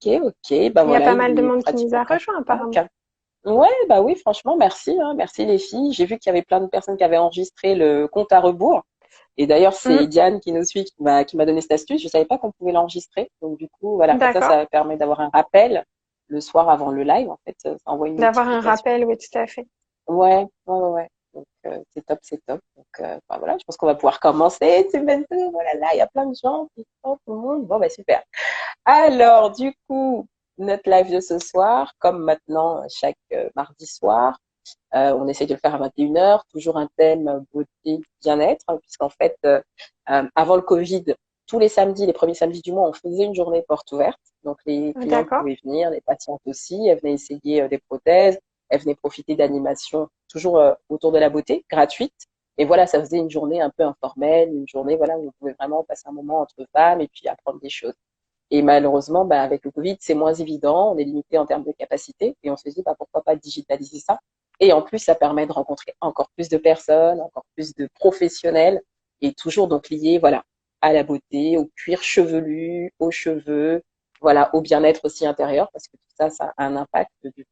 ok. Bah Il y a voilà, pas mal de il est monde qui nous pratiquement a 4 rejoints heures. apparemment. Ouais, bah oui, franchement, merci, hein, merci les filles. J'ai vu qu'il y avait plein de personnes qui avaient enregistré le compte à rebours. Et d'ailleurs, c'est Hmm, Diane qui nous suit qui m'a donné cette astuce. Je savais pas qu'on pouvait l'enregistrer. Donc du coup, voilà, comme d'accord. ça permet d'avoir un rappel le soir avant le live. En fait, ça envoie une D'avoir un notification. rappel, oui, tout à fait. Ouais. Donc c'est top, c'est top. Donc bah, voilà, je pense qu'on va pouvoir commencer. C'est bientôt, voilà, là, il y a plein de gens qui sont, tout le monde. Bon, bah super. Alors, du coup, notre live de ce soir, comme maintenant chaque mardi soir, on essaye de le faire à 21h, toujours un thème beauté, bien-être, hein, puisqu'en fait, avant le Covid, tous les samedis, les premiers samedis du mois, on faisait une journée porte ouverte. Donc les clientes D'accord. pouvaient venir, les patientes aussi, elles venaient essayer des prothèses, elles venaient profiter d'animations toujours autour de la beauté, gratuite. Et voilà, ça faisait une journée un peu informelle, une journée voilà, où on pouvait vraiment passer un moment entre femmes et puis apprendre des choses. Et malheureusement, bah, avec le Covid, c'est moins évident, on est limité en termes de capacité, et on se dit, bah, pourquoi pas digitaliser ça. Et en plus, ça permet de rencontrer encore plus de personnes, encore plus de professionnels, et toujours donc lié, voilà, à la beauté, au cuir chevelu, aux cheveux, voilà, au bien-être aussi intérieur, parce que tout ça, ça a un impact du coup.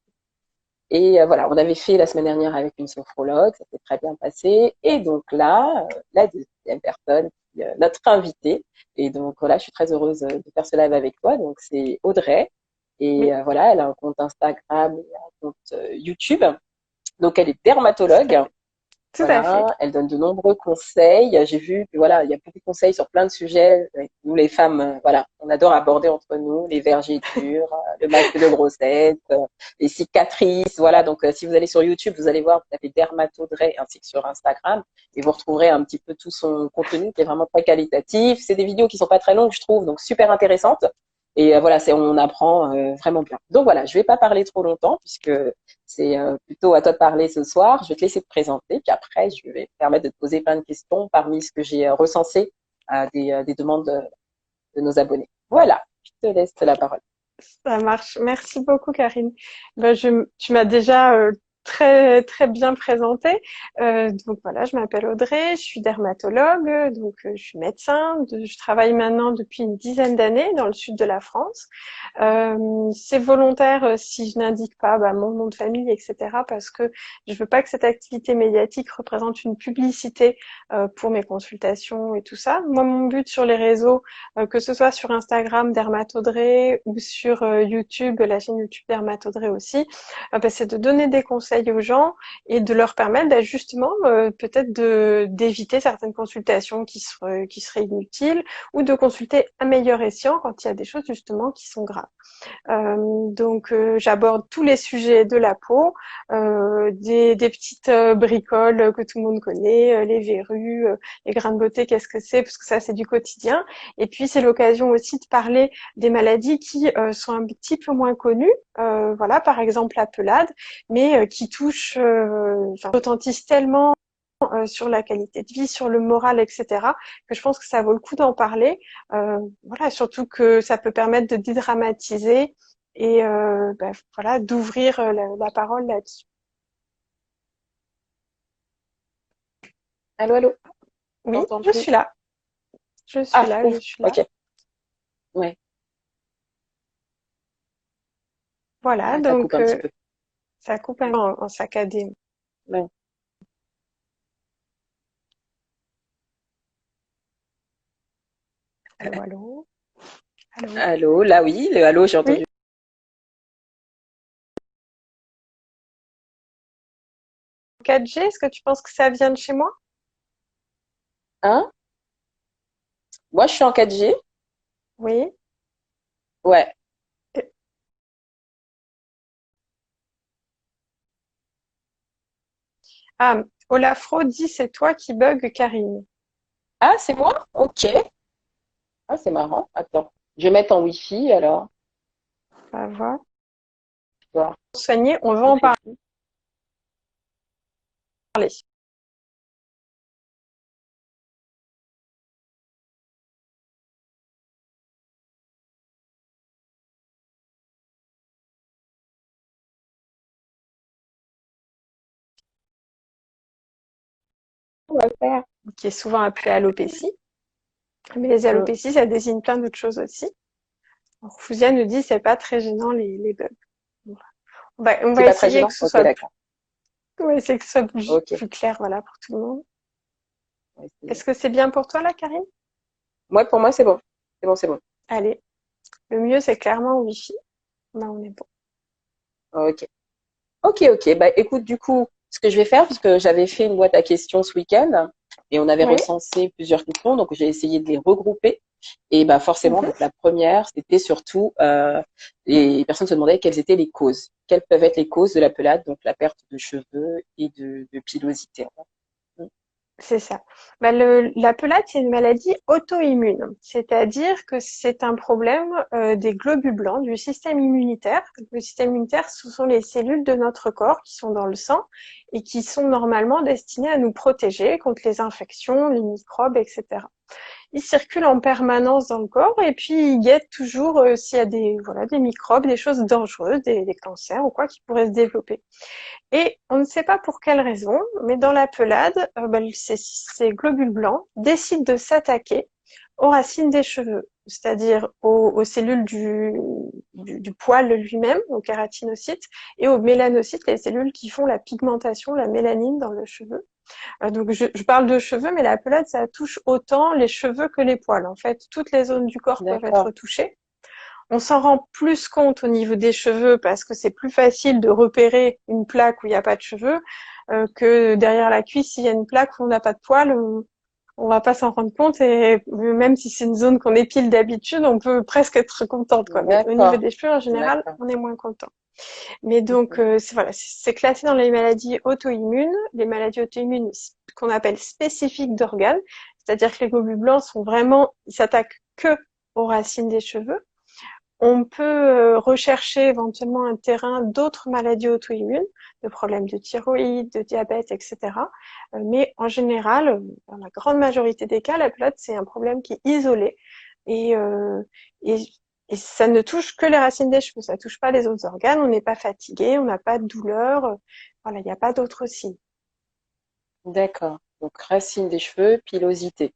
Et voilà, on avait fait la semaine dernière avec une sophrologue, ça s'est très bien passé. Et donc là, la deuxième personne, notre invitée, et donc voilà, je suis très heureuse de faire ce live avec toi. Donc c'est Audrey, et Oui, voilà, elle a un compte Instagram et un compte YouTube. Donc elle est tout à dermatologue. fait. Tout à fait. Voilà, elle donne de nombreux conseils. J'ai vu que voilà, il y a beaucoup de conseils sur plein de sujets. Nous les femmes, voilà, on adore aborder entre nous les vergetures, le masque de grossesse, les cicatrices. Voilà, donc si vous allez sur YouTube, vous allez voir, vous tapez Dermatodray ainsi que sur Instagram et vous retrouverez un petit peu tout son contenu qui est vraiment très qualitatif. C'est des vidéos qui sont pas très longues, je trouve, donc super intéressantes. Et voilà, on apprend vraiment bien. Donc voilà, je vais pas parler trop longtemps puisque c'est plutôt à toi de parler ce soir. Je vais te laisser te présenter, puis après, je vais te permettre de te poser plein de questions parmi ce que j'ai recensé des demandes de nos abonnés. Voilà, je te laisse la parole. Ça marche. Merci beaucoup, Karine. Tu m'as déjà très très bien présenté. Donc voilà, je m'appelle Audrey, je suis dermatologue, donc je suis médecin. Je travaille maintenant depuis une dizaine d'années dans le sud de la France. C'est volontaire si je n'indique pas mon nom de famille, etc. Parce que je veux pas que cette activité médiatique représente une publicité pour mes consultations et tout ça. Moi, mon but sur les réseaux, que ce soit sur Instagram Dermatodré ou sur YouTube, la chaîne YouTube Dermatodré aussi, c'est de donner des conseils aux gens et de leur permettre justement peut-être d'éviter certaines consultations qui seraient inutiles ou de consulter à meilleur escient quand il y a des choses justement qui sont graves. J'aborde tous les sujets de la peau, des petites bricoles que tout le monde connaît, les verrues, les grains de beauté, qu'est-ce que c'est, parce que ça c'est du quotidien. Et puis c'est l'occasion aussi de parler des maladies qui sont un petit peu moins connues, voilà, par exemple la pelade, mais qui touchent, retentissent tellement sur la qualité de vie, sur le moral, etc., que je pense que ça vaut le coup d'en parler. Voilà, surtout que ça peut permettre de dédramatiser et voilà, d'ouvrir la parole là-dessus. Allô, allô, je Oui, t'entends je plus. suis là. Je suis Ah, là, je ouf, suis là. ok. Ouais, Voilà, ouais, ça coupe un petit peu. ça coupe un peu en saccadé. Ouais. Allô, allô, allô. Allô, là oui, le allô, j'ai Oui, entendu. 4G, est-ce que tu penses que ça vient de chez moi? Hein? Moi, je suis en 4G. Oui. Ouais. Euh, Ah, Olafro dit c'est toi qui bug, Karine. Ah, c'est moi? Ok. Ah, c'est marrant. Attends, je vais mettre en Wi-Fi alors. Ça va. Voir. Soigner, on va On en fait tout. parler. On va faire. Qui est souvent appelée alopécie. Mais les alopécies, ça désigne plein d'autres choses aussi. Fouzia nous dit c'est pas très gênant les bugs. On C'est va pas très essayer gênant? que ce Ok, soit d'accord. c'est que ce soit Ok. plus clair, voilà, pour tout le monde. On va essayer. Est-ce que c'est bien pour toi là, Karine? Moi, pour moi, c'est bon. C'est bon, c'est bon. Allez, le mieux c'est clairement Wi-Fi. Là, on est bon. Ok. Ok, ok. Bah, écoute, du coup, ce que je vais faire, parce que j'avais fait une boîte à questions ce week-end et on avait Oui. recensé plusieurs questions, donc j'ai essayé de les regrouper. Et bah, forcément, Mhm. donc la première, c'était surtout les personnes se demandaient quelles étaient les causes. Quelles peuvent être les causes de la pelade, donc la perte de cheveux et de pilosité. C'est ça. La pelade, c'est une maladie auto-immune, c'est-à-dire que c'est un problème des globules blancs du système immunitaire. Le système immunitaire, ce sont les cellules de notre corps qui sont dans le sang et qui sont normalement destinées à nous protéger contre les infections, les microbes, etc. Ils circulent en permanence dans le corps et puis ils guettent toujours s'il y a des microbes, des choses dangereuses, des cancers ou quoi qui pourraient se développer. Et on ne sait pas pour quelle raison, mais dans la pelade, ces globules blancs décident de s'attaquer aux racines des cheveux, c'est-à-dire aux cellules du poil lui-même, aux kératinocytes, et aux mélanocytes, les cellules qui font la pigmentation, la mélanine dans le cheveu. Donc je parle de cheveux, mais la pelade, ça touche autant les cheveux que les poils. En fait, toutes les zones du corps peuvent D'accord, être touchées. On s'en rend plus compte au niveau des cheveux parce que c'est plus facile de repérer une plaque où il n'y a pas de cheveux que derrière la cuisse, s'il y a une plaque où on n'a pas de poils, on va pas s'en rendre compte et même si c'est une zone qu'on épile d'habitude, on peut presque être contente, quoi. Mais au niveau d'accord, des cheveux, en général, d'accord. on est moins content. Mais donc, Mhm. c'est classé dans les maladies auto-immunes, les maladies auto-immunes qu'on appelle spécifiques d'organes, c'est-à-dire que les globules blancs ils s'attaquent que aux racines des cheveux. On peut rechercher éventuellement un terrain d'autres maladies auto-immunes, de problèmes de thyroïde, de diabète, etc. Mais en général, dans la grande majorité des cas, la pelote, c'est un problème qui est isolé et, euh, et, et ça ne touche que les racines des cheveux, ça touche pas les autres organes, on n'est pas fatigué, on n'a pas de douleur, voilà, il n'y a pas d'autres signes. D'accord. Donc, racine des cheveux, pilosité.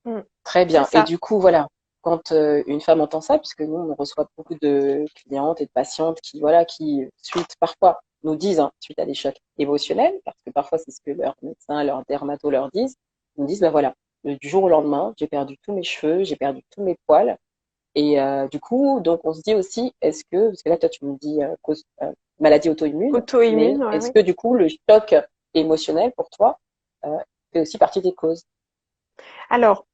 Mm. Très C'est bien. Et ça. du coup, voilà, quand une femme entend ça, puisque nous, on reçoit beaucoup de clientes et de patientes qui, voilà, qui, suite, parfois, nous disent, hein, suite à des chocs émotionnels, parce que parfois, c'est ce que leurs médecins, leurs dermatos leur disent, ils nous disent, ben voilà, du jour au lendemain, j'ai perdu tous mes cheveux, j'ai perdu tous mes poils. Et du coup, donc, on se dit aussi, est-ce que, parce que là, toi, tu me dis maladie auto-immune, mais Auto-immune, ouais, est-ce oui. que, du coup, le choc émotionnel, pour toi, euh, fait aussi partie des causes Alors,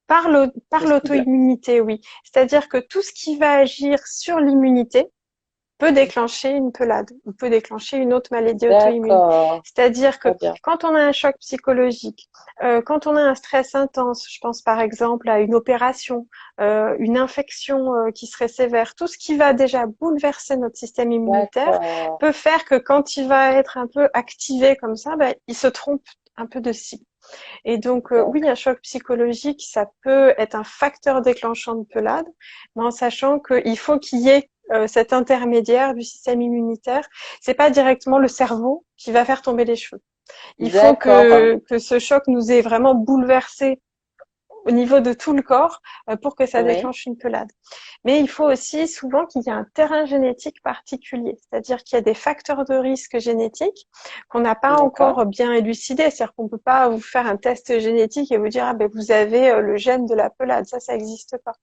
par possibles? l'auto-immunité, oui. C'est-à-dire que tout ce qui va agir sur l'immunité peut déclencher une pelade ou peut déclencher une autre maladie auto-immune. D'accord, C'est-à-dire que très bien. quand on a un choc psychologique, quand on a un stress intense, je pense par exemple à une opération, une infection qui serait sévère, tout ce qui va déjà bouleverser notre système immunitaire D'accord. peut faire que quand il va être un peu activé comme ça, ben, il se trompe un peu de cible. Et donc, oui, D'accord. un choc psychologique, ça peut être un facteur déclenchant de pelade, mais en sachant qu'il faut qu'il y ait cet intermédiaire du système immunitaire. C'est pas directement le cerveau qui va faire tomber les cheveux. Il faut D'accord. que ce choc nous ait vraiment bouleversé au niveau de tout le corps pour que ça Oui. déclenche une pelade. Mais il faut aussi souvent qu'il y ait un terrain génétique particulier, c'est-à-dire qu'il y a des facteurs de risque génétiques qu'on n'a pas D'accord. encore bien élucidés, c'est-à-dire qu'on peut pas vous faire un test génétique et vous dire ah ben vous avez le gène de la pelade, ça n'existe pas.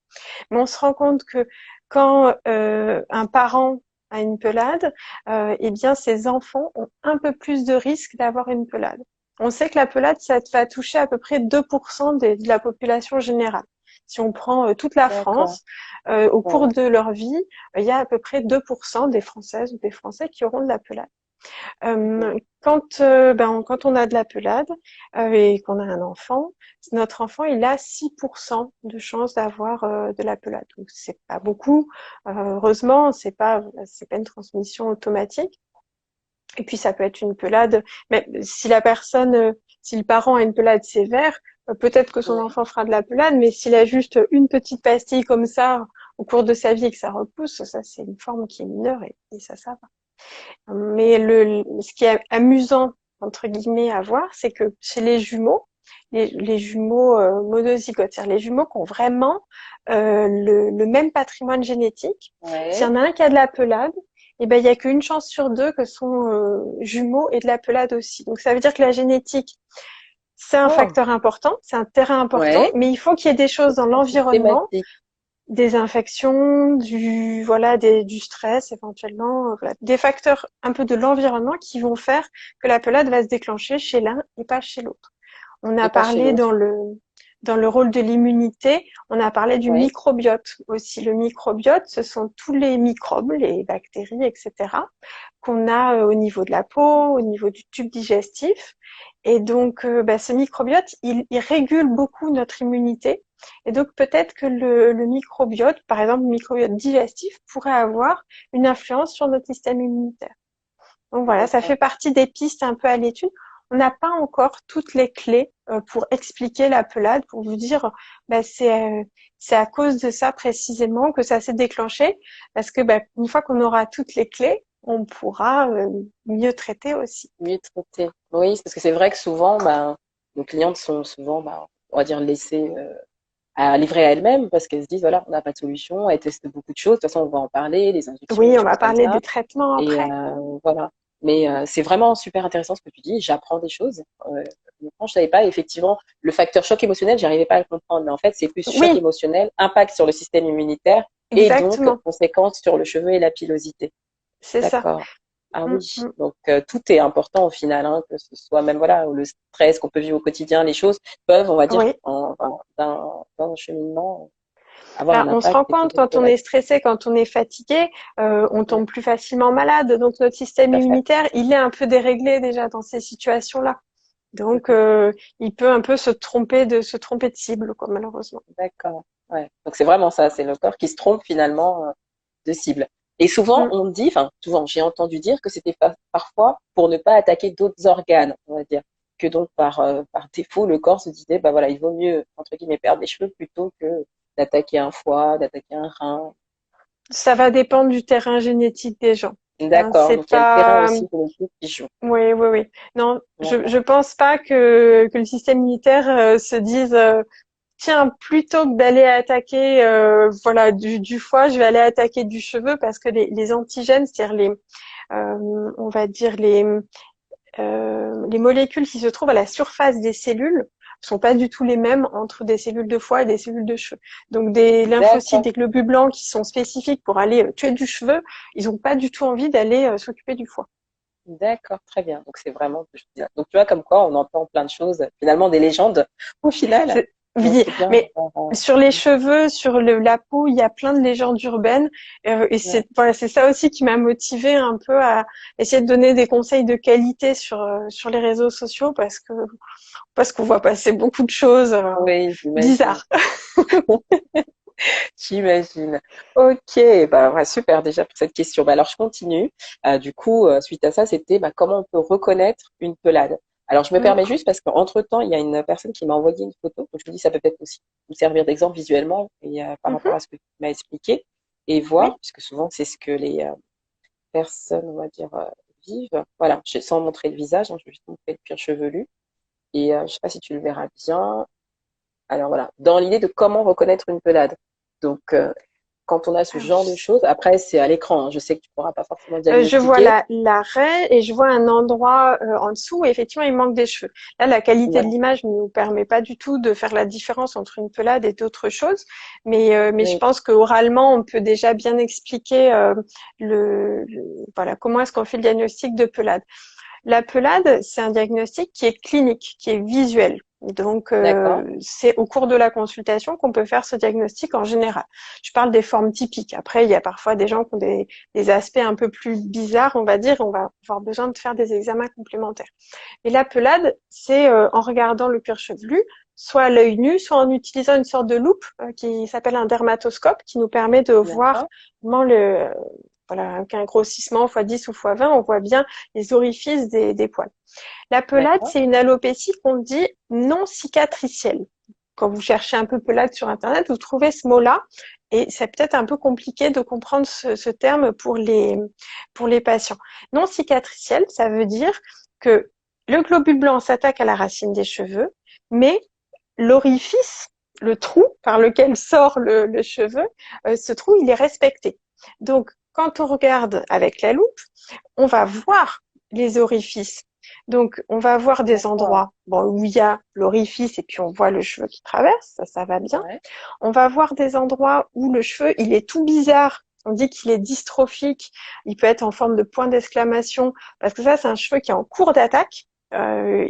Mais on se rend compte que quand un parent a une pelade, eh bien ses enfants ont un peu plus de risque d'avoir une pelade. On sait que la pelade, ça va toucher à peu près 2% de la population générale. Si on prend toute la D'accord. France, au cours Ouais. de leur vie, il y a à peu près 2% des Françaises ou des Français qui auront de la pelade. Ouais. Quand on a de la pelade et qu'on a un enfant, notre enfant il a 6% de chances d'avoir de la pelade. Donc c'est pas beaucoup. Heureusement, c'est pas une transmission automatique. Et puis ça peut être une pelade. Mais si si le parent a une pelade sévère, peut-être que son Ouais. enfant fera de la pelade. Mais s'il a juste une petite pastille comme ça au cours de sa vie et que ça repousse, ça c'est une forme qui est mineure et ça va. Mais ce qui est amusant, entre guillemets, à voir, c'est que chez les jumeaux, les jumeaux monozygotes, c'est-à-dire les jumeaux qui ont vraiment le même patrimoine génétique. S'il y Ouais. en a un qui a de la pelade, et ben il y a qu'une chance sur deux que son jumeau ait de la pelade aussi. Donc ça veut dire que la génétique, c'est un Oh, facteur important, c'est un terrain important, ouais. mais il faut qu'il y ait des choses C'est dans très l'environnement, systématique. des infections, du stress éventuellement, voilà, des facteurs un peu de l'environnement qui vont faire que la pelade va se déclencher chez l'un et pas chez l'autre. On a Et pas chez parlé l'autre. dans le rôle de l'immunité, on a parlé du Oui. microbiote aussi. Le microbiote, ce sont tous les microbes, les bactéries, etc., qu'on a au niveau de la peau, au niveau du tube digestif. Et donc, ce microbiote, il régule beaucoup notre immunité. Et donc, peut-être que le microbiote, par exemple, le microbiote digestif, pourrait avoir une influence sur notre système immunitaire. Donc voilà, ça fait D'accord. partie des pistes un peu à l'étude. On n'a pas encore toutes les clés pour expliquer la pelade, pour vous dire c'est à cause de ça précisément que ça s'est déclenché, parce que une fois qu'on aura toutes les clés, on pourra mieux traiter aussi. Mieux traité. Oui, parce que c'est vrai que souvent, ben, nos clientes sont souvent, ben, on va dire, laissées à livrer à elles-mêmes parce qu'elles se disent, voilà, on n'a pas de solution, elles testent beaucoup de choses. De toute façon, on va en parler, les injections, Oui, les on va choses comme parler ça. des traitements Et après. voilà. Mais c'est vraiment super intéressant ce que tu dis. J'apprends des choses. Je savais pas. Effectivement, le facteur choc émotionnel, j'arrivais pas à le comprendre. Mais en fait, c'est plus choc Oui, émotionnel, impact sur le système immunitaire et donc exactement. conséquences sur le cheveu et la pilosité. C'est ça. D'accord. Ah Mm, oui. mm. Donc tout est important au final, hein, que ce soit même voilà le stress qu'on peut vivre au quotidien, les choses peuvent, on va dire, Oui. dans un cheminement, avoir un On se rend impact compte quand économique on est là-dessus. stressé, quand on est fatigué, on Ouais, tombe plus facilement malade. Donc notre système tout à fait. immunitaire, il est un peu déréglé déjà dans ces situations-là. Donc Mhm. il peut un peu se tromper de cible, quoi, malheureusement. D'accord. Ouais. Donc c'est vraiment ça, c'est le corps qui se trompe finalement de cible. Et souvent Mm. on dit, enfin souvent j'ai entendu dire que c'était parfois pour ne pas attaquer d'autres organes, on va dire, que donc par défaut le corps se disait bah voilà il vaut mieux entre guillemets perdre les cheveux plutôt que d'attaquer un foie, d'attaquer un rein. Ça va dépendre du terrain génétique des gens. Hein, D'accord. c'est Donc il y a le terrain pas. aussi pour le coup qui joue. Oui, oui, oui. Non, je D'accord. pense pas que le système immunitaire se dise tiens, plutôt que d'aller attaquer du foie, je vais aller attaquer du cheveu parce que les antigènes, c'est-à-dire on va dire les molécules qui se trouvent à la surface des cellules sont pas du tout les mêmes entre des cellules de foie et des cellules de cheveux. Donc des lymphocytes, D'accord. des globules blancs qui sont spécifiques pour aller tuer du cheveu, ils ont pas du tout envie d'aller s'occuper du foie. D'accord, très bien. Donc c'est vraiment. Donc tu vois comme quoi on entend plein de choses, finalement des légendes au final. Donc Oui, c'est bien mais d'avoir. sur les cheveux, sur la peau, il y a plein de légendes urbaines. Et Ouais. c'est ça aussi qui m'a motivée un peu à essayer de donner des conseils de qualité sur les réseaux sociaux parce qu'on voit passer beaucoup de choses Oui, j'imagine. bizarres. J'imagine. Ok, bah ouais, super déjà pour cette question. Bah alors je continue. Du coup, suite à ça, c'était bah, comment on peut reconnaître une pelade. Alors je me Mm, permets juste parce qu'entre-temps, il y a une personne qui m'a envoyé une photo. Donc je me dis ça peut peut-être aussi vous servir d'exemple visuellement et par rapport mhm, à ce que tu m'as expliqué et voir, oui. puisque souvent c'est ce que les personnes, on va dire, vivent. Voilà, sans montrer le visage, hein, je vais juste montrer le cuir chevelu. Et je sais pas si tu le verras bien. Alors voilà, dans l'idée de comment reconnaître une pelade. Donc, quand on a ce Alors, genre de choses, après c'est à l'écran, hein, je sais que tu pourras pas forcément je vois diagnostiquer. la raie et je vois un endroit en dessous où effectivement il manque des cheveux. Là, la qualité de Voilà. l'image ne nous permet pas du tout de faire la différence entre une pelade et d'autres choses, mais je Oui, pense qu'oralement on peut déjà bien expliquer voilà comment est-ce qu'on fait le diagnostic de pelade. La pelade, c'est un diagnostic qui est clinique, qui est visuel. Donc, d'accord. c'est au cours de la consultation qu'on peut faire ce diagnostic en général. Je parle des formes typiques. Après, il y a parfois des gens qui ont des aspects un peu plus bizarres, on va dire. On va avoir besoin de faire des examens complémentaires. Et la pelade, c'est en regardant le cuir chevelu, soit à l'œil nu, soit en utilisant une sorte de loupe qui s'appelle un dermatoscope, qui nous permet de voir D'accord, vraiment voilà, avec un grossissement x10 ou x20, on voit bien les orifices des poils. La pelade, d'accord, c'est une alopécie qu'on dit non cicatricielle. Quand vous cherchez un peu pelade sur Internet, vous trouvez ce mot-là. Et c'est peut-être un peu compliqué de comprendre ce terme pour les patients. Non cicatricielle, ça veut dire que le globule blanc s'attaque à la racine des cheveux, mais l'orifice, le trou par lequel sort le cheveu, ce trou, il est respecté. Donc, quand on regarde avec la loupe, on va voir les orifices. Donc, on va voir des D'accord. endroits où il y a l'orifice et puis on voit le cheveu qui traverse, ça va bien. Ouais. On va voir des endroits où le cheveu, il est tout bizarre. On dit qu'il est dystrophique. Il peut être en forme de point d'exclamation parce que ça, c'est un cheveu qui est en cours d'attaque.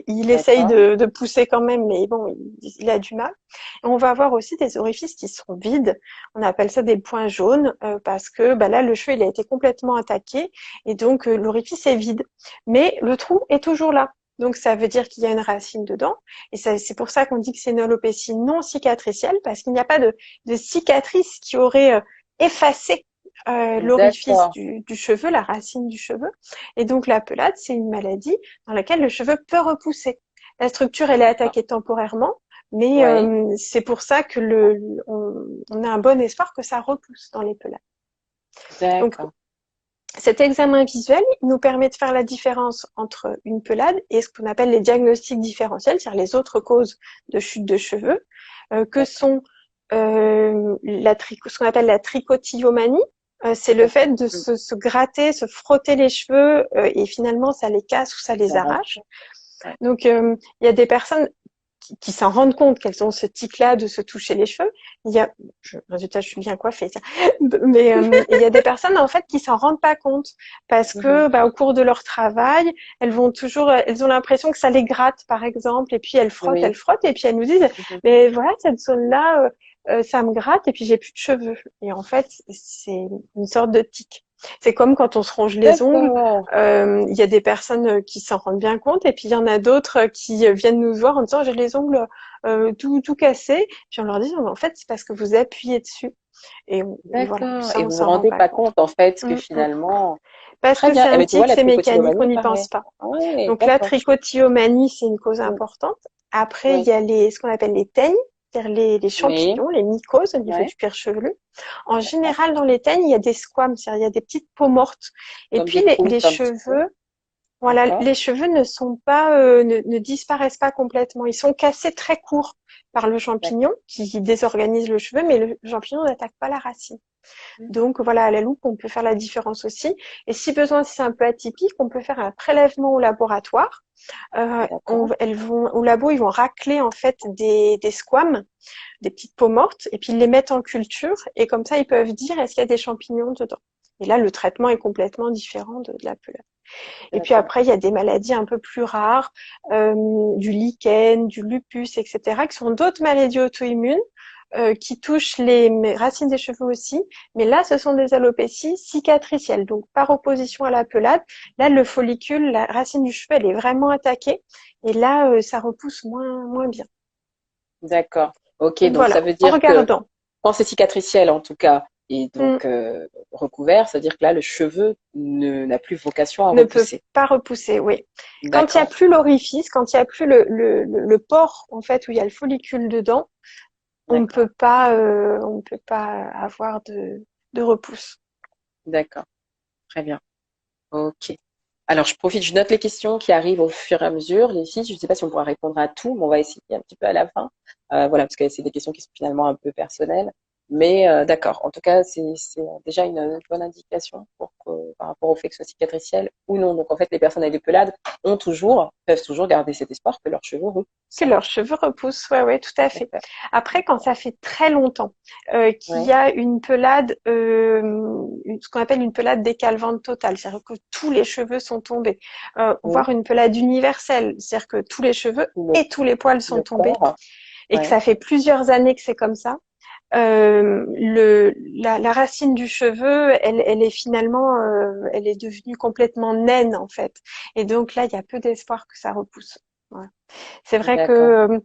Il essaye D'accord. de pousser quand même, mais bon, il a du mal. Et on va avoir aussi des orifices qui sont vides. On appelle ça des points jaunes parce que là, le cheveu, il a été complètement attaqué et donc l'orifice est vide. Mais le trou est toujours là. Donc ça veut dire qu'il y a une racine dedans. Et c'est pour ça qu'on dit que c'est une alopécie non cicatricielle parce qu'il n'y a pas de cicatrice qui aurait effacé l'orifice D'accord. du cheveu, la racine du cheveu. Et donc la pelade, c'est une maladie dans laquelle le cheveu peut repousser. La structure, elle est D'accord. attaquée temporairement, mais Oui. c'est pour ça que on a un bon espoir que ça repousse dans les pelades. Donc D'accord. cet examen visuel nous permet de faire la différence entre une pelade et ce qu'on appelle les diagnostics différentiels, c'est-à-dire les autres causes de chute de cheveux, que D'accord. sont ce qu'on appelle la trichotillomanie. C'est le fait D'accord. de se gratter, se frotter les cheveux et finalement ça les casse ou ça les Ça rend arrache. compte. Ouais. Donc il y a des personnes qui s'en rendent compte qu'elles ont ce tic-là de se toucher les cheveux. Résultat, je suis bien coiffée, ça. Mais il y a des personnes en fait qui s'en rendent pas compte parce Mhm. que au cours de leur travail, elles ont l'impression que ça les gratte, par exemple, et puis Oui. elles frottent, et puis elles nous disent, Mhm. mais voilà, cette zone-là, ça me gratte, et puis j'ai plus de cheveux. Et en fait, c'est une sorte de tic. C'est comme quand on se ronge les ongles. D'accord. Il y a des personnes qui s'en rendent bien compte et puis il y en a d'autres qui viennent nous voir en disant j'ai les ongles tout cassés. Puis on leur dit non, mais en fait c'est parce que vous appuyez dessus. Et voilà, D'accord. ça Et on vous vous s'en rend rendez pas pas compte. compte, en fait, que Mm, mm. finalement, Parce très que bien. c'est Eh un bien, tu vois, tic, la c'est mécanique, on trichotillomanie, n'y pareil. pense pas. Oui, Donc la d'accord. trichotillomanie, c'est une cause Mm. importante. Après, il Oui. y a ce qu'on appelle les teignes, c'est-à-dire les Oui. champignons, les mycoses au niveau Ouais. du cuir chevelu. En D'accord. général, dans les teignes, il y a des squames, c'est-à-dire il y a des petites peaux mortes. Et Comme puis des les croûtes, un petit peu. cheveux, voilà, D'accord. les cheveux ne sont pas, ne disparaissent pas complètement. Ils sont cassés très courts par le champignon D'accord. qui désorganise le cheveu, mais le champignon n'attaque pas la racine. Donc voilà, à la loupe, on peut faire la différence aussi. Et si besoin, si c'est un peu atypique, on peut faire un prélèvement au laboratoire. D'accord. Au labo, ils vont racler en fait des squames, des petites peaux mortes, et puis ils les mettent en culture. Et comme ça, ils peuvent dire est-ce qu'il y a des champignons dedans. Et là, le traitement est complètement différent de la pelade. Et puis D'accord. après, il y a des maladies un peu plus rares, du lichen, du lupus, etc., qui sont d'autres maladies auto-immunes qui touchent les racines des cheveux aussi. Mais là, ce sont des alopécies cicatricielles. Donc, par opposition à la pelade, là, le follicule, la racine du cheveu, elle est vraiment attaquée. Et là, ça repousse moins bien. D'accord. Ok, Donc donc ça voilà, veut en dire que regardant. quand c'est cicatriciel, en tout cas, et Hmm. donc recouvert, ça veut dire que là, le cheveu n'a plus vocation à Ne peut repousser. pas repousser, oui. Quand il n'y a D'accord. plus l'orifice, quand il n'y a plus le pore, en fait, où il y a le follicule dedans, D'accord. on ne peut pas avoir de repousse. D'accord. Très bien. Ok. Alors, je profite, je note les questions qui arrivent au fur et à mesure. Les filles, je ne sais pas si on pourra répondre à tout, mais on va essayer un petit peu à la fin. Voilà, parce que c'est des questions qui sont finalement un peu personnelles. Mais d'accord. En tout cas, c'est déjà une bonne indication par rapport au fait que ce soit cicatriciel ou non. Donc, en fait, les personnes avec des pelades peuvent toujours garder cet espoir que leurs cheveux repoussent, Que en leurs fait. cheveux repoussent, ouais, ouais, tout à fait. D'accord. Après, quand D'accord. ça fait très longtemps qu'il y Ouais. a une pelade, ce qu'on appelle une pelade décalvante totale, c'est-à-dire que tous les cheveux sont tombés, Oui. voire une pelade universelle, c'est-à-dire que tous les cheveux Le, et tous les poils sont le tombés, corps. et que Ouais. ça fait plusieurs années que c'est comme ça. La racine du cheveu, elle est finalement, elle est devenue complètement naine en fait. Et donc là, il y a peu d'espoir que ça repousse. Ouais. C'est vrai que D'accord.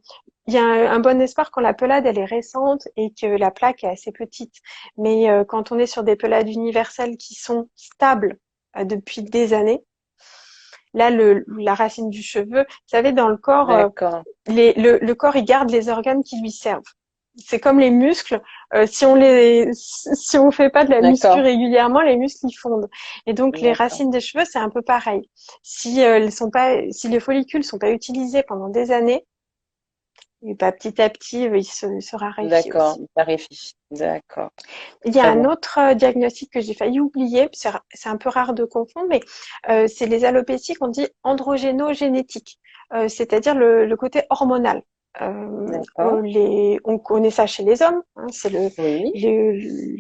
il y a un bon espoir quand la pelade elle est récente et que la plaque est assez petite. Mais quand on est sur des pelades universelles qui sont stables depuis des années, là la racine du cheveu, vous savez dans le corps, D'accord. le corps il garde les organes qui lui servent. C'est comme les muscles. Si on fait pas de la muscu D'accord. régulièrement, les muscles ils fondent. Et donc les D'accord. racines des cheveux, c'est un peu pareil. Si les follicules sont pas utilisés pendant des années, Et bah, petit à petit, il se raréfie D'accord, aussi. il clarifie. D'accord, Il y a très un bien. autre diagnostic que j'ai failli oublier, c'est un peu rare de confondre, mais c'est les alopécies qu'on dit androgénogénétiques, c'est-à-dire le côté hormonal. D'accord. On connaît ça chez les hommes, hein, c'est Oui.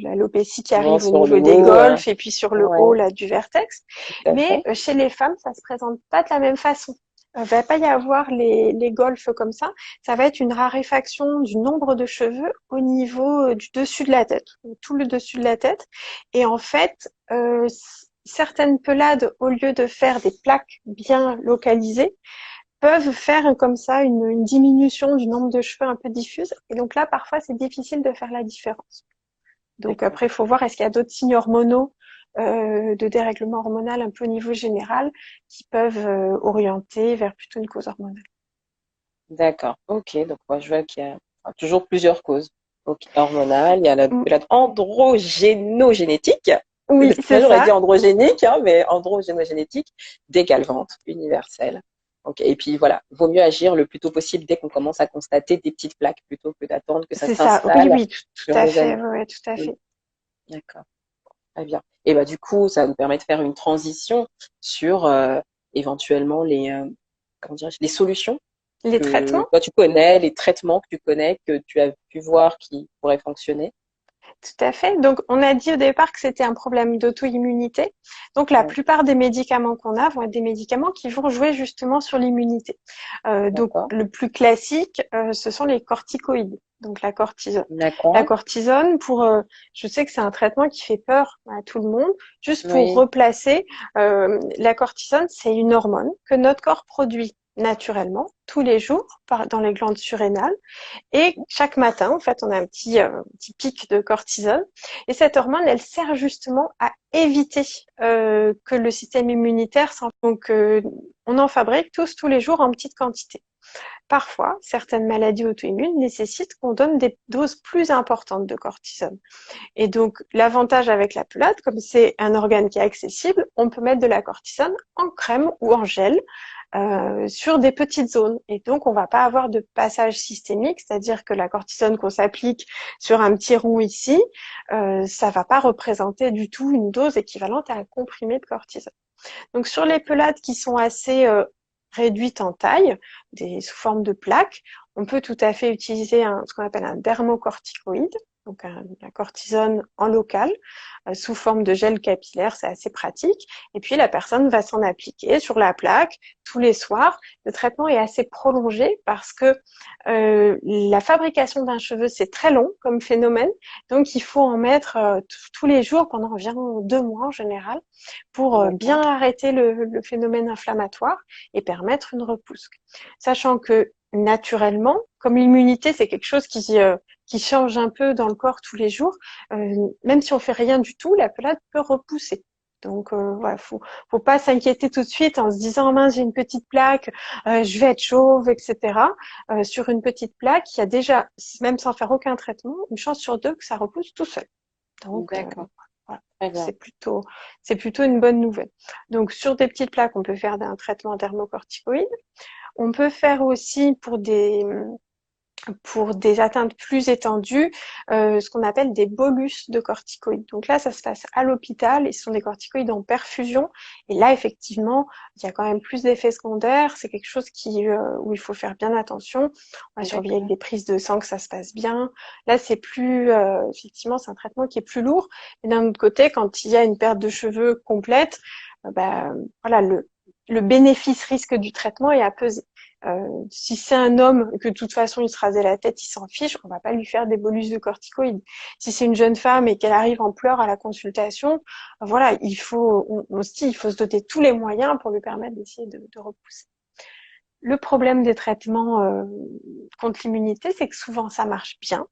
l'alopécie qui Souvent arrive au sur le niveau des haut, golfes et puis sur le ouais, haut là du vertex. tout à Mais fait. chez les femmes, ça se présente pas de la même façon. Il va pas y avoir les golfes comme ça va être une raréfaction du nombre de cheveux au niveau du dessus de la tête, tout le dessus de la tête. Et en fait, certaines pelades, au lieu de faire des plaques bien localisées, peuvent faire comme ça une diminution du nombre de cheveux un peu diffuse. Et donc là, parfois, c'est difficile de faire la différence. Donc D'accord. après, il faut voir est-ce qu'il y a d'autres signes hormonaux, de dérèglement hormonal un peu au niveau général, qui peuvent orienter vers plutôt une cause hormonale. D'accord. Ok. Donc, moi, je vois qu'il y a toujours plusieurs causes. Ok. Hormonale, il y a Mm, la androgénogénétique. oui, c'est J'aurais dit ça. androgénique, hein, mais androgénogénétique, dégalvante, universelle. Ok. Et puis, voilà, vaut mieux agir le plus tôt possible dès qu'on commence à constater des petites plaques plutôt que d'attendre que ça C'est ça. Oui, s'installe oui, tout sur à les fait. années. Ouais, ouais, tout à Mm. fait. D'accord. Très bien. Et bah du coup, ça nous permet de faire une transition sur éventuellement comment dirais-je, les solutions Les que traitements. toi tu connais, les traitements que tu connais, que tu as pu voir qui pourraient fonctionner. Tout à fait. Donc, on a dit au départ que c'était un problème d'auto-immunité. Donc, la Ouais, plupart des médicaments qu'on a vont être des médicaments qui vont jouer justement sur l'immunité. Donc, d'accord, le plus classique, ce sont les corticoïdes. Donc, la cortisone. La d'accord. cortisone, je sais que c'est un traitement qui fait peur à tout le monde. Juste pour Oui, replacer, la cortisone, c'est une hormone que notre corps produit naturellement tous les jours dans les glandes surrénales. Et chaque matin, en fait, on a petit pic de cortisone. Et cette hormone, elle sert justement à éviter que le système immunitaire Donc, on en fabrique tous les jours en petite quantité. Parfois, certaines maladies auto-immunes nécessitent qu'on donne des doses plus importantes de cortisone. Et donc, l'avantage avec la pelade, comme c'est un organe qui est accessible, on peut mettre de la cortisone en crème ou en gel sur des petites zones. Et donc, on va pas avoir de passage systémique, c'est-à-dire que la cortisone qu'on s'applique sur un petit rond ici, ça va pas représenter du tout une dose équivalente à un comprimé de cortisone. Donc, sur les pelades qui sont assez réduites en taille, sous forme de plaques, on peut tout à fait utiliser ce qu'on appelle un dermocorticoïde, donc la cortisone en local, sous forme de gel capillaire, c'est assez pratique. Et puis la personne va s'en appliquer sur la plaque tous les soirs. Le traitement est assez prolongé parce que la fabrication d'un cheveu, c'est très long comme phénomène, donc il faut en mettre tous les jours pendant environ 2 mois en général pour bien d'accord, arrêter le phénomène inflammatoire et permettre une repousse. Sachant que naturellement, comme l'immunité, c'est quelque chose qui change un peu dans le corps tous les jours, même si on fait rien du tout, la pelade peut repousser. Donc voilà, faut pas s'inquiéter tout de suite en se disant mince j'ai une petite plaque, je vais être chauve, etc. Sur une petite plaque, il y a déjà, même sans faire aucun traitement, une chance sur deux que ça repousse tout seul. Donc d'accord, voilà, très bien. c'est plutôt une bonne nouvelle. Donc sur des petites plaques, on peut faire un traitement dermocorticoïde. On peut faire aussi pour des atteintes plus étendues, ce qu'on appelle des bolus de corticoïdes. Donc là, ça se passe à l'hôpital et ce sont des corticoïdes en perfusion. Et là, effectivement, il y a quand même plus d'effets secondaires. C'est quelque chose où il faut faire bien attention. On va surveiller avec D'accord, des prises de sang que ça se passe bien. Là, effectivement, c'est un traitement qui est plus lourd. Et d'un autre côté, quand il y a une perte de cheveux complète, voilà, le bénéfice-risque du traitement est à peser. Si c'est un homme que de toute façon il se rasait la tête, il s'en fiche, on va pas lui faire des bolus de corticoïdes. Si c'est une jeune femme et qu'elle arrive en pleurs à la consultation, voilà, on se dit, il faut se doter tous les moyens pour lui permettre d'essayer de repousser. Le problème des traitements contre l'immunité, c'est que souvent ça marche bien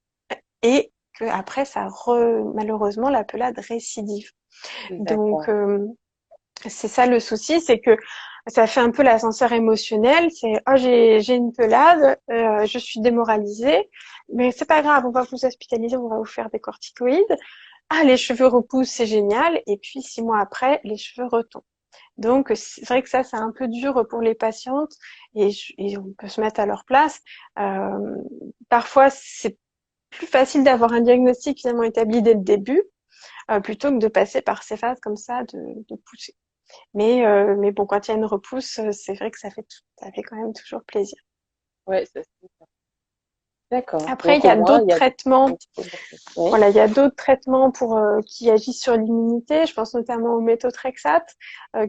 et que après malheureusement la pelade récidive. Donc d'accord, c'est ça le souci, c'est que ça fait un peu l'ascenseur émotionnel. C'est oh j'ai une pelade, je suis démoralisée, mais c'est pas grave, on va vous hospitaliser, on va vous faire des corticoïdes. Ah les cheveux repoussent, c'est génial. Et puis 6 mois après, les cheveux retombent. Donc, c'est vrai que ça, c'est un peu dur pour les patientes et on peut se mettre à leur place. Euh, Parfois, c'est plus facile d'avoir un diagnostic finalement établi dès le début, plutôt que de passer par ces phases comme ça de pousser. Mais bon, quand il y a une repousse, c'est vrai que ça fait quand même toujours plaisir. Ouais, ça, d'accord. Après, il Donc y au a moins, d'autres il y a traitements. un petit peu de repos. Oui, Voilà, il y a d'autres traitements pour qui agissent sur l'immunité. Je pense notamment au méthotrexate,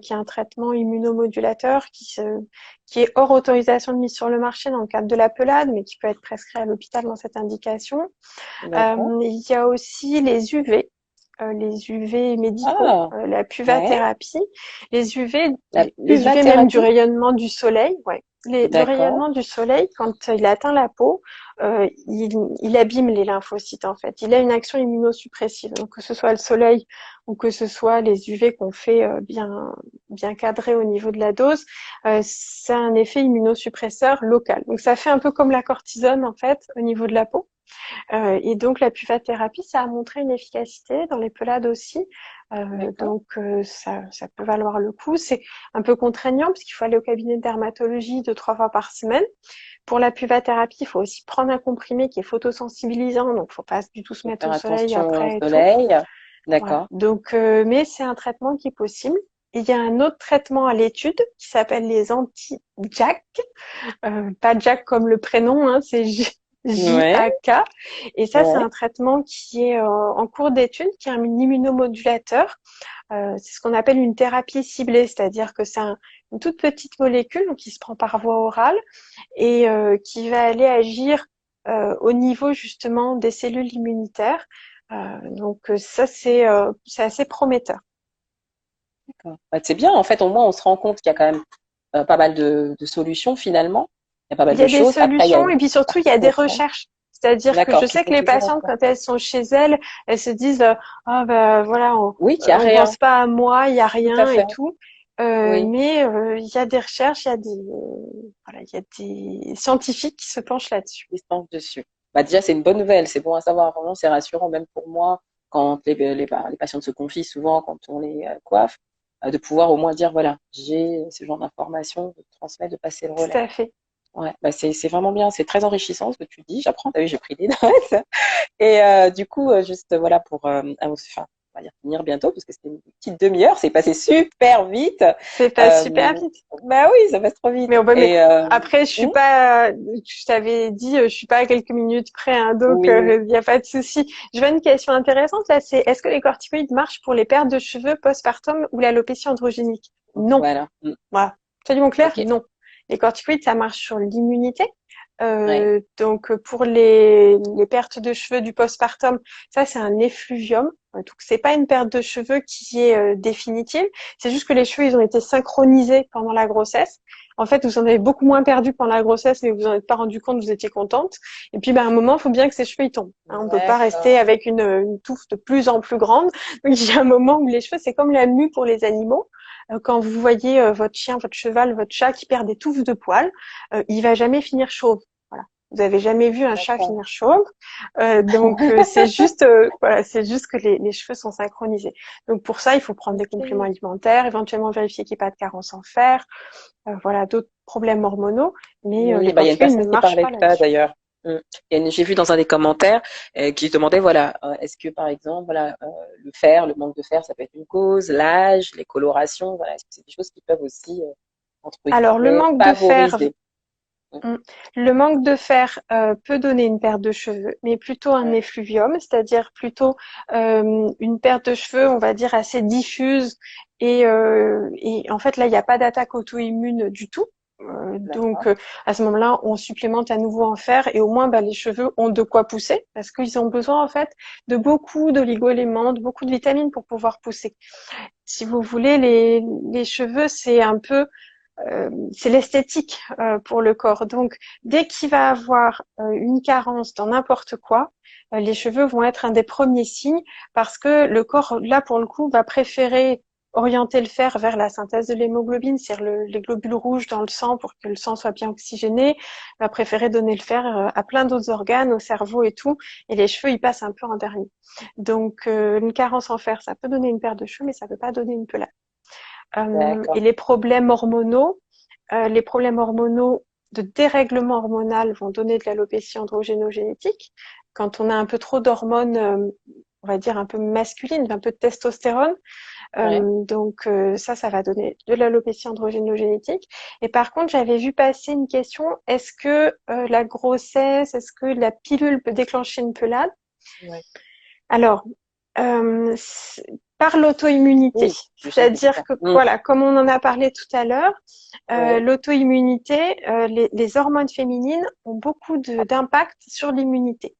qui est un traitement immunomodulateur qui est hors autorisation de mise sur le marché dans le cadre de la pelade, mais qui peut être prescrit à l'hôpital dans cette indication. d'accord. Il y a aussi les UV médicaux, Ah, la ouais. puvathérapie, La les UV même du puvathérapie? rayonnement du soleil, ouais. Le D'accord. rayonnement du soleil, quand il atteint la peau, il abîme les lymphocytes en fait. Il a une action immunosuppressive. Donc que ce soit le soleil ou que ce soit les UV qu'on fait bien cadrés au niveau de la dose, ça a un effet immunosuppresseur local. Donc ça fait un peu comme la cortisone en fait au niveau de la peau. Et donc la puvathérapie, ça a montré une efficacité dans les pelades aussi. D'accord. Ça peut valoir le coup. C'est un peu contraignant parce qu'il faut aller au cabinet de dermatologie 2-3 fois par semaine. Pour la puvathérapie, il faut aussi prendre un comprimé qui est photosensibilisant, donc faut pas du tout se Faut mettre faire au soleil attention au après et tout. soleil. Voilà. D'accord. Donc, mais c'est un traitement qui est possible. Il y a un autre traitement à l'étude qui s'appelle les anti-JAK. Pas Jack comme le prénom, hein, c'est Ouais, J-A-K. Et ça, c'est ouais. un traitement qui est en cours d'étude, qui est un immunomodulateur. C'est ce qu'on appelle une thérapie ciblée, c'est-à-dire que c'est une toute petite molécule donc qui se prend par voie orale et qui va aller agir au niveau justement des cellules immunitaires. Donc ça, c'est assez prometteur. D'accord. Bah, c'est bien, en fait, au moins, on se rend compte qu'il y a quand même pas mal de solutions finalement. Il y a pas mal Il y de a des choses. Après, il y a solutions et une puis surtout, il y partie a des contrôle. recherches. C'est-à-dire que je D'accord, qui sais que sont les toujours en patientes, cours. quand elles sont chez elles se disent ah bah voilà, Oui, qu'il n'y a on rien. pense pas à moi, il y a Tout à rien et fait. tout. Oui, Mais il y a des recherches, voilà, il y a des scientifiques qui se penchent là-dessus. ils se penchent dessus. Bah, déjà, c'est une bonne nouvelle. C'est bon à savoir. Vraiment, c'est rassurant, même pour moi, quand les patientes se confient souvent, quand on les coiffe, de pouvoir au moins dire, voilà, j'ai ce genre d'informations, de transmettre, de passer le Tout relais. à fait. Ouais, bah c'est vraiment bien. C'est très enrichissant ce que tu dis. J'apprends. T'as vu, j'ai pris des notes. Et du coup, juste voilà pour enfin, on va dire finir bientôt parce que c'était une petite demi-heure, c'est passé super vite. C'est pas super Euh, vite. Bah oui, ça passe trop vite. Mais Et après, je suis hmm, pas, je t'avais dit, je suis pas à quelques minutes près, hein, donc oui, il n'y a pas de souci. Je vois une question intéressante là, c'est est-ce que les corticoïdes marchent pour les pertes de cheveux postpartum ou l'alopécie androgénique? Non. voilà. Voilà. Absolument clair, Ok. non. Les corticoïdes, ça marche sur l'immunité. Ouais. Donc pour les pertes de cheveux du postpartum, ça c'est un effluvium. Donc c'est pas une perte de cheveux qui est définitive. C'est juste que les cheveux ils ont été synchronisés pendant la grossesse. En fait, vous en avez beaucoup moins perdu pendant la grossesse, mais vous en êtes pas rendu compte. Vous étiez contente. Et puis, à un moment, il faut bien que ces cheveux ils tombent. Hein, on peut pas rester D'accord. avec une touffe de plus en plus grande. Donc il y a un moment où les cheveux, c'est comme la mue pour les animaux. Quand vous voyez votre chien, votre cheval, votre chat qui perd des touffes de poils, il va jamais finir chauve. Voilà. Vous avez jamais vu un chat D'accord. finir chauve, donc c'est juste, voilà, c'est juste que les cheveux sont synchronisés. Donc pour ça, il faut prendre des compléments Ok. alimentaires, éventuellement vérifier qu'il n'y ait pas de carence en fer, voilà, d'autres problèmes hormonaux, mais Oui, les bah, il y a une corticoïdes ne personne qui marchent parlait pas de ça là-dessus. d'ailleurs. Mm. J'ai vu dans un des commentaires qui se demandait, voilà, est-ce que par exemple, voilà, le fer, le manque de fer, ça peut être une cause, l'âge, les colorations, voilà, est-ce que c'est des choses qui peuvent aussi, entre Alors guillemets, favoriser? Mm. Mm. Le manque de fer peut donner une perte de cheveux, mais plutôt un Ouais, effluvium, c'est-à-dire plutôt une perte de cheveux, on va dire, assez diffuse. Et en fait, là, il n'y a pas d'attaque auto-immune du tout. Donc, d'accord, à ce moment-là, on supplémente à nouveau en fer et au moins, les cheveux ont de quoi pousser parce qu'ils ont besoin, en fait, de beaucoup d'oligo-éléments, de beaucoup de vitamines pour pouvoir pousser. Si vous voulez, les cheveux, c'est l'esthétique pour le corps. Donc, dès qu'il va avoir une carence dans n'importe quoi, les cheveux vont être un des premiers signes parce que le corps, là, pour le coup, va préférer orienter le fer vers la synthèse de l'hémoglobine, c'est-à-dire les globules rouges dans le sang pour que le sang soit bien oxygéné, va préférer donner le fer à plein d'autres organes, au cerveau et tout, et les cheveux, ils passent un peu en dernier. Donc, une carence en fer, ça peut donner une paire de cheveux, mais ça peut pas donner une pelade. Et D'accord. les problèmes hormonaux de dérèglement hormonal vont donner de l'alopécie androgénogénétique. Quand on a un peu trop d'hormones, on va dire un peu masculines, un peu de testostérone, Ouais. ça va donner de l'alopécie androgénogénétique. Et par contre, j'avais vu passer une question, est-ce que la grossesse, est-ce que la pilule peut déclencher une pelade? Ouais. Alors, par l'auto-immunité, Oui, je savais c'est-à-dire ça. que voilà, comme on en a parlé tout à l'heure, Ouais. l'auto-immunité, les hormones féminines ont beaucoup d'impact sur l'immunité.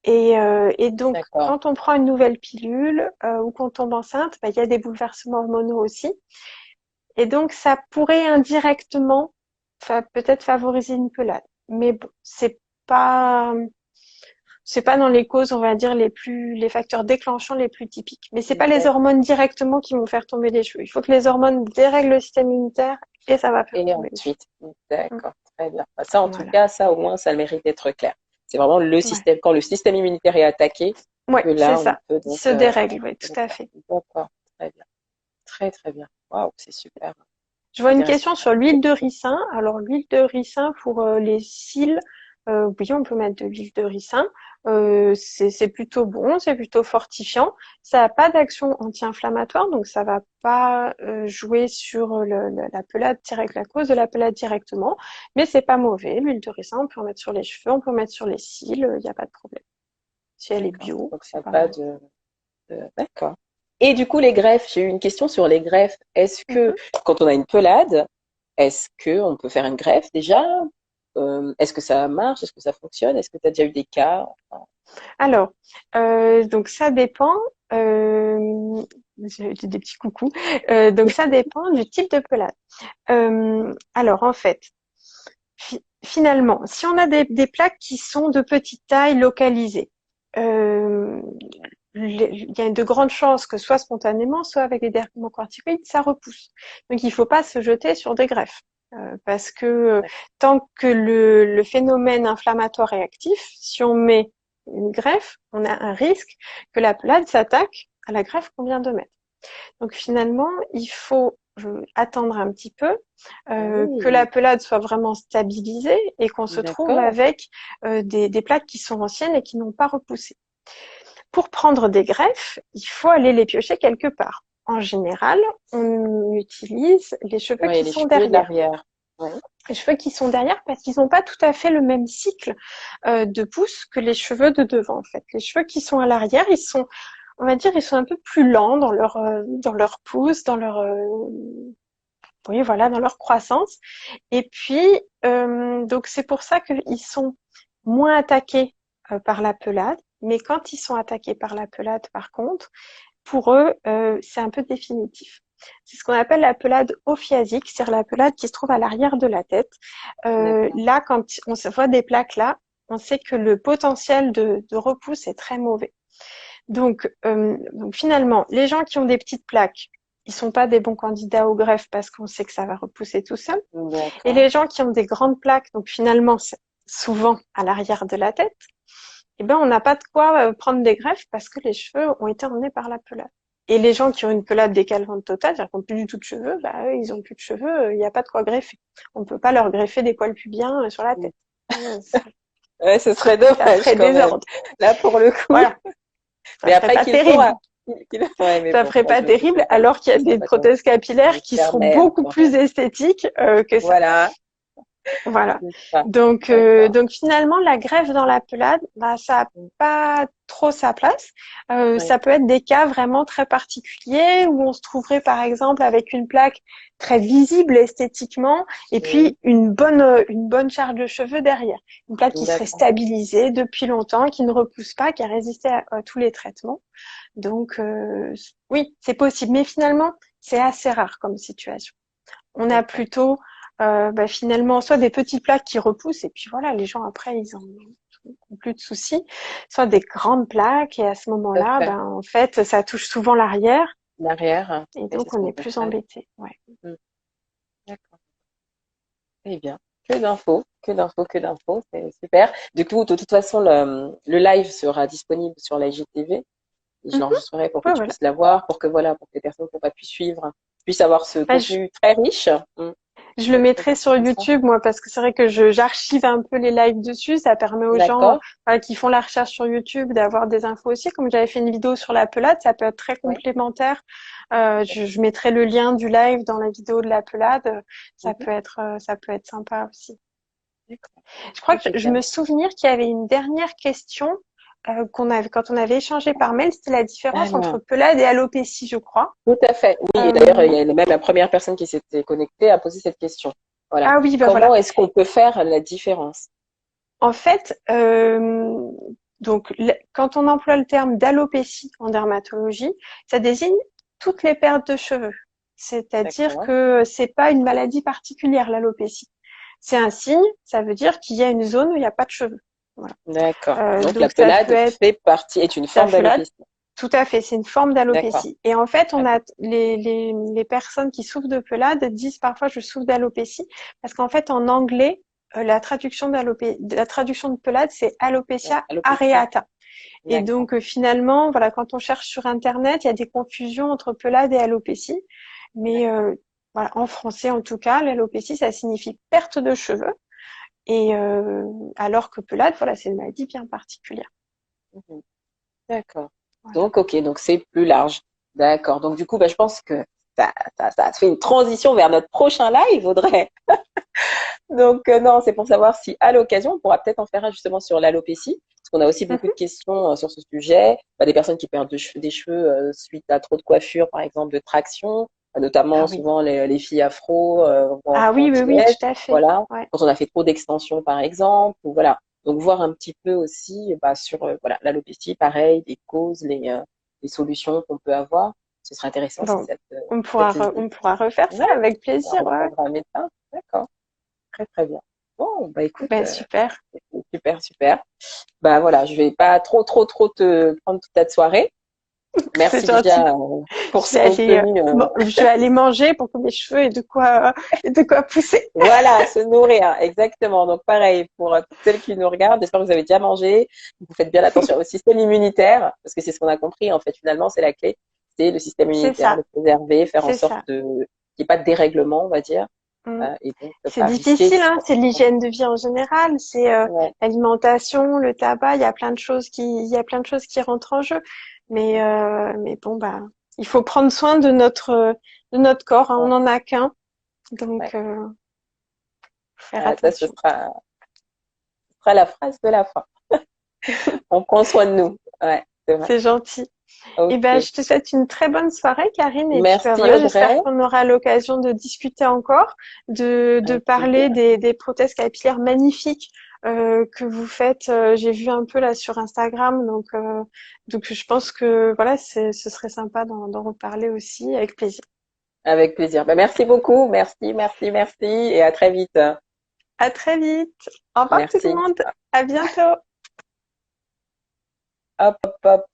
Et donc, D'accord. quand on prend une nouvelle pilule ou qu'on tombe enceinte, il y a des bouleversements hormonaux aussi. Et donc, ça pourrait indirectement peut-être favoriser une pelade. Mais bon, pas c'est pas dans les causes, on va dire, les facteurs déclenchants les plus typiques. Mais c'est pas les D'accord. hormones directement qui vont faire tomber les cheveux. Il faut que les hormones dérèglent le système immunitaire et ça va faire Et tomber les cheveux. ensuite, d'accord, très bien. Bah, ça, en tout Voilà. cas, ça au moins, ça a le mérite d'être clair. C'est vraiment le Ouais. système, quand le système immunitaire est attaqué, que Ouais, c'est là, on ça. peut Il donc, se dérègle, oui, tout à fait. d'accord, très bien, très très bien. Waouh, c'est super Je vois une intéressant. question sur l'huile de ricin. Alors, l'huile de ricin pour les cils, oui, on peut mettre de l'huile de ricin. C'est plutôt bon, c'est plutôt fortifiant. Ça n'a pas d'action anti-inflammatoire, donc ça va pas jouer sur la pelade direct, la cause de la pelade directement. Mais c'est pas mauvais. L'huile de ricin, on peut en mettre sur les cheveux, on peut en mettre sur les cils, il n'y a pas de problème. Si elle est D'accord. bio, Donc, ça c'est n'a pas pas mal. d'accord. Et du coup, les greffes, j'ai eu une question sur les greffes. Est-ce que, Mhm. quand on a une pelade, est-ce que on peut faire une greffe déjà? Est-ce que ça marche? Est-ce que ça fonctionne? Est-ce que tu as déjà eu des cas? Enfin, Alors, donc ça dépend. J'ai des petits coucous. Donc ça dépend du type de pelade. Alors en fait, finalement, si on a des plaques qui sont de petite taille localisées, euh, il y a de grandes chances que soit spontanément, soit avec des dermocorticoïdes, ça repousse. Donc il ne faut pas se jeter sur des greffes. Parce que tant que le phénomène inflammatoire est actif, si on met une greffe, on a un risque que la pelade s'attaque à la greffe qu'on vient de mettre. Donc finalement, il faut attendre un petit peu, ah que la oui, pelade soit vraiment stabilisée et qu'on se trouve d'accord. avec des plaques qui sont anciennes et qui n'ont pas repoussé. Pour prendre des greffes, il faut aller les piocher quelque part. En général, on utilise les cheveux Oui, qui les sont cheveux de derrière. l'arrière. Ouais, Les cheveux qui sont derrière parce qu'ils n'ont pas tout à fait le même cycle de pousse que les cheveux de devant en fait. Les cheveux qui sont à l'arrière, on va dire, ils sont un peu plus lents dans leur pousse, oui voilà, dans leur croissance. Et puis donc c'est pour ça qu'ils sont moins attaqués par la pelade. Mais quand ils sont attaqués par la pelade, par contre, pour eux, c'est un peu définitif. C'est ce qu'on appelle la pelade ophiasique, c'est-à-dire la pelade qui se trouve à l'arrière de la tête. d'accord. Là, quand on se voit des plaques là, on sait que le potentiel de repousse est très mauvais. Donc finalement, les gens qui ont des petites plaques, ils sont pas des bons candidats au greffe parce qu'on sait que ça va repousser tout seul. Et D'accord. les gens qui ont des grandes plaques, donc finalement, c'est souvent à l'arrière de la tête, eh ben, on n'a pas de quoi prendre des greffes parce que les cheveux ont été emmenés par la pelade. Et les gens qui ont une pelade décalvante totale, c'est-à-dire qu'ils n'ont plus du tout de cheveux, bah, eux, ils ont plus de cheveux, il n'y a pas de quoi greffer. On peut pas leur greffer des poils pubiens sur la tête. Ouais, ce serait Ça dommage ferait quand même. désordre. Là, pour le coup. Voilà. Ça Mais ferait après, pas qu'il terrible. faudra. Ouais, mais Ça bon, ferait moi, pas je me doute terrible, que alors qu'il y a ça des va prothèses donc capillaires qui seront permettre beaucoup quand plus même. esthétiques que ça. Voilà, Voilà. c'est ça. D'accord. Donc finalement, la greffe dans la pelade, bah, ça n'a pas trop sa place. Oui, Ça peut être des cas vraiment très particuliers où on se trouverait par exemple avec une plaque très visible esthétiquement et oui, puis une bonne charge de cheveux derrière. Une plaque qui serait d'accord. stabilisée depuis longtemps, qui ne repousse pas, qui a résisté à tous les traitements. Donc oui, c'est possible, mais finalement, c'est assez rare comme situation. On a D'accord. plutôt finalement soit des petits plaques qui repoussent et puis voilà, les gens après ils ont plus de soucis, soit des grandes plaques et à ce Tout à moment-là, fait. ben en fait ça touche souvent l'arrière L'arrière, et oui, c'est donc ce on qu'on est veut plus pas. embêté. Ouais. Mm. D'accord. Eh bien, que d'infos, que d'infos, que d'infos, c'est super. Du coup, de toute façon, le live sera disponible sur la IGTV. Et je Mhm. l'enregistrerai pour que Ouais, tu voilà. puisses la voir, pour que voilà, pour que les personnes qui n'ont pas pu suivre puisses avoir ce Ah, contenu très riche. je le Très mettrai sur intéressant. YouTube, moi, parce que c'est vrai que j'archive un peu les lives dessus. Ça permet aux gens D'accord. voilà, qui font la recherche sur YouTube d'avoir des infos aussi. Comme j'avais fait une vidéo sur la pelade, ça peut être très Oui. complémentaire. Je mettrai le lien du live dans la vidéo de la pelade. Mhm. Ça peut être sympa aussi. D'accord. Je crois C'est que je super. me souvenir qu'il y avait une dernière question qu'on avait quand on avait échangé par mail. C'était la différence entre Alors, pelade et alopécie, je crois. tout à fait. Oui, et d'ailleurs, il Euh, y a même la première personne qui s'était connectée à poser cette question. Voilà. ah oui, ben voilà. Comment est-ce qu'on peut faire la différence? En fait, donc quand on emploie le terme d'alopécie en dermatologie, ça désigne toutes les pertes de cheveux. C'est-à-dire D'accord. que c'est pas une maladie particulière, l'alopécie. C'est un signe, ça veut dire qu'il y a une zone où il n'y a pas de cheveux. Voilà. D'accord. Donc la Donc ça peut pelade être est une la forme pelade, d'alopécie. tout à fait, c'est une forme D'accord. d'alopécie. Et en fait, on Très bien. a les personnes qui souffrent de pelade disent parfois je souffre d'alopécie parce qu'en fait en anglais la traduction de pelade c'est Ouais, alopecia alopécie. areata. Et D'accord. donc finalement, voilà, quand on cherche sur internet, il y a des confusions entre pelade et alopécie. Mais D'accord. voilà, en français en tout cas, l'alopécie ça signifie perte de cheveux et alors que pelade, voilà, c'est une maladie bien particulière. Mhm. D'accord. Voilà. Donc, ok, donc c'est plus large. D'accord. Donc, du coup, bah, je pense que ça fait une transition vers notre prochain live, Audrey. Donc, non, c'est pour savoir si, à l'occasion, on pourra peut-être en faire un justement sur l'alopécie, parce qu'on a aussi beaucoup de Mhm. questions sur ce sujet. Bah, des personnes qui perdent des cheveux suite à trop de coiffure, par exemple, de traction, Ah notamment oui. souvent les filles afro Ah ou oui, oui, oui, antillaises. tout à fait. Voilà. Ouais. Quand on a fait trop d'extensions, par exemple, ou voilà. Donc, voir un petit peu aussi bah, sur voilà, l'alopécie, pareil, les causes, les solutions qu'on peut avoir. Ce serait intéressant si Bon, ça te on dit. pourra refaire ça Ouais, avec on plaisir, ouais. reprendra un médecin. D'accord. Très, très bien. Bon, bah écoute, Ben, super. super, super. Bah voilà, je vais pas trop te prendre toute ta soirée. C'est Merci gentil. déjà pour Je vais ce aller, contenu. je vais aller manger pour que mes cheveux aient de quoi pousser. Voilà, se nourrir, exactement. Donc pareil, pour toutes celles qui nous regardent, j'espère que vous avez déjà mangé. Vous faites bien attention au système immunitaire, parce que c'est ce qu'on a compris, en fait, finalement, c'est la clé. C'est le système C'est immunitaire, ça, le préserver, faire en c'est sorte ça. qu'il n'y ait pas de dérèglement, on va dire, Mm. et donc C'est pas risquer difficile, hein. sur. C'est l'hygiène de vie en général. C'est Ouais. l'alimentation, le tabac. Il y a plein de choses qui rentrent en jeu. Mais bon, bah, il faut prendre soin de notre corps, hein. On Ouais. n'en a qu'un, Ouais. donc faire Ça, attention. ce sera la phrase de la fin. On prend soin de nous. Ouais, c'est vrai. C'est gentil. Eh ben, Ok. je te souhaite une très bonne soirée, Karine. Et puis, ben, Merci voilà, j'espère Audrey. qu'on aura l'occasion de discuter encore, de Avec plaisir. parler des prothèses capillaires magnifiques que vous faites. J'ai vu un peu là sur Instagram, donc je pense que voilà, ce serait sympa d'en reparler aussi avec plaisir. Avec plaisir. Ben, merci beaucoup. Merci. Et à très vite. À très vite. Au revoir tout le Merci. monde. À bientôt. Hop.